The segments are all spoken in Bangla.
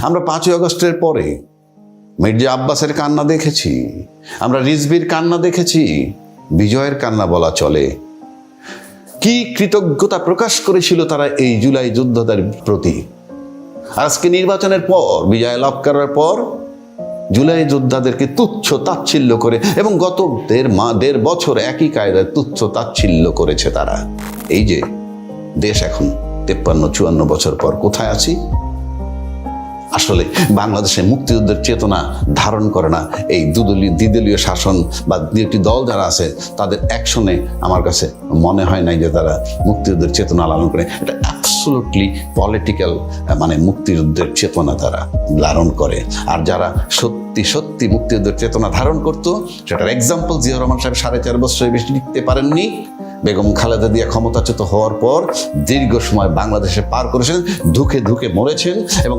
আমরা 5ই আগস্টের পরে মির্জা আব্বাসের কান্না দেখেছি, আমরা রিজভির কান্না দেখেছি, বিজয়ের কান্না বলা চলে। কি কৃতজ্ঞতা প্রকাশ করেছিল তারা এই জুলাই যোদ্ধাদের প্রতি। আজকে নির্বাচনের পর, বিজয় লাভ করার পর জুলাই যোদ্ধাদেরকে তুচ্ছ তাচ্ছিল্য করে, এবং গত দেড় বছর একই কায়দায় তুচ্ছ তাচ্ছিল্য করেছে তারা। এই যে দেশ এখন 53-54 বছর পর কোথায় আছি? আসলে বাংলাদেশে মুক্তিযুদ্ধের চেতনা ধারণ করে না এই দ্বিদলীয় শাসন বা দুটি দল যারা আছে তাদের অ্যাকশনে আমার কাছে মনে হয় নাই যে তারা মুক্তিযুদ্ধের চেতনা লালন করে। এটা অ্যাবসলিউটলি পলিটিক্যাল, মানে মুক্তিযুদ্ধের চেতনা তারা লালন করে। আর যারা সত্যি সত্যি মুক্তিযুদ্ধের চেতনা ধারণ করতো, সেটার এক্সাম্পল জিয়াউর রহমান সাহেব 4.5 বছরের বেশি টিকতে পারেননি। বেগম খালেদা জিয়া ক্ষমতাচ্যুত হওয়ার পর দীর্ঘ সময় বাংলাদেশে পার করেছেন, ধুকে ধুকে মরেছেন, এবং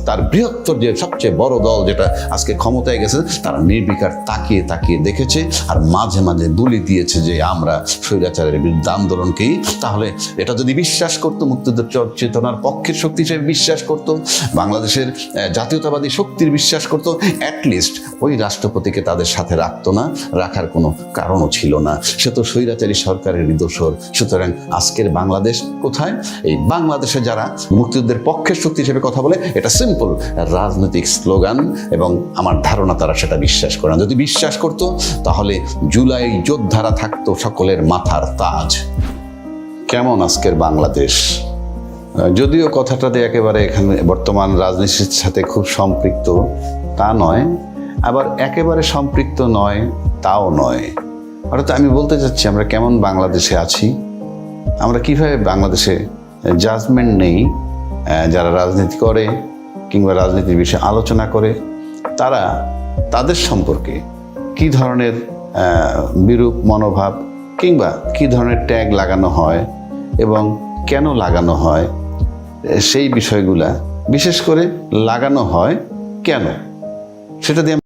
তার বৃহত্তর যে সবচেয়ে বড় দল যেটা আজকে ক্ষমতায় গেছে, তারা নির্বিকার তাকিয়ে তাকিয়ে দেখেছে আর মাঝে মাঝে বুলি দিয়েছে যে আমরা স্বৈরাচারের বিরুদ্ধে আন্দোলনকেই। তাহলে এটা যদি বিশ্বাস করতো, মুক্তিযুদ্ধের চেতনার পক্ষের শক্তি হিসেবে বিশ্বাস করতো, বাংলাদেশের জাতীয়তাবাদী শক্তির বিশ্বাস করতো, অ্যাটলিস্ট ওই রাষ্ট্রপতিকে তাদের সাথে রাখতো না, রাখার কোনো কারণও ছিল না। সে তো স্বৈরাচারী সরকারের দোসর। সুতরাং আজকের বাংলাদেশ কোথায়? এই বাংলাদেশে যারা মুক্তিযুদ্ধের পক্ষের শক্তি হিসেবে কথা বলে, এটা সিম্পল রাজনৈতিক স্লোগান, এবং আমার ধারণা তারা সেটা বিশ্বাস করে না। যদি বিশ্বাস করতো তাহলে জুলাই যোদ্ধারা থাকতো সকলের মাথার তাজ। কেমন আজকের বাংলাদেশ? যদিও কথাটাতে একেবারে এখানে বর্তমান রাজনীতির সাথে খুব সম্পৃক্ত তা নয়, আবার একেবারে সম্পৃক্ত নয় তাও নয়। অর্থাৎ আমি বলতে চাচ্ছি আমরা কেমন বাংলাদেশে আছি, আমরা কিভাবে বাংলাদেশে জাজমেন্ট নেই। যারা রাজনীতি করে কিংবা রাজনীতির বিষয়ে আলোচনা করে, তারা তাদের সম্পর্কে কি ধরনের বিরূপ মনোভাব কিংবা কি ধরনের ট্যাগ লাগানো হয় এবং কেন লাগানো হয়, সেই বিষয়গুলা বিশেষ করে লাগানো হয় কেন, সেটা দিয়ে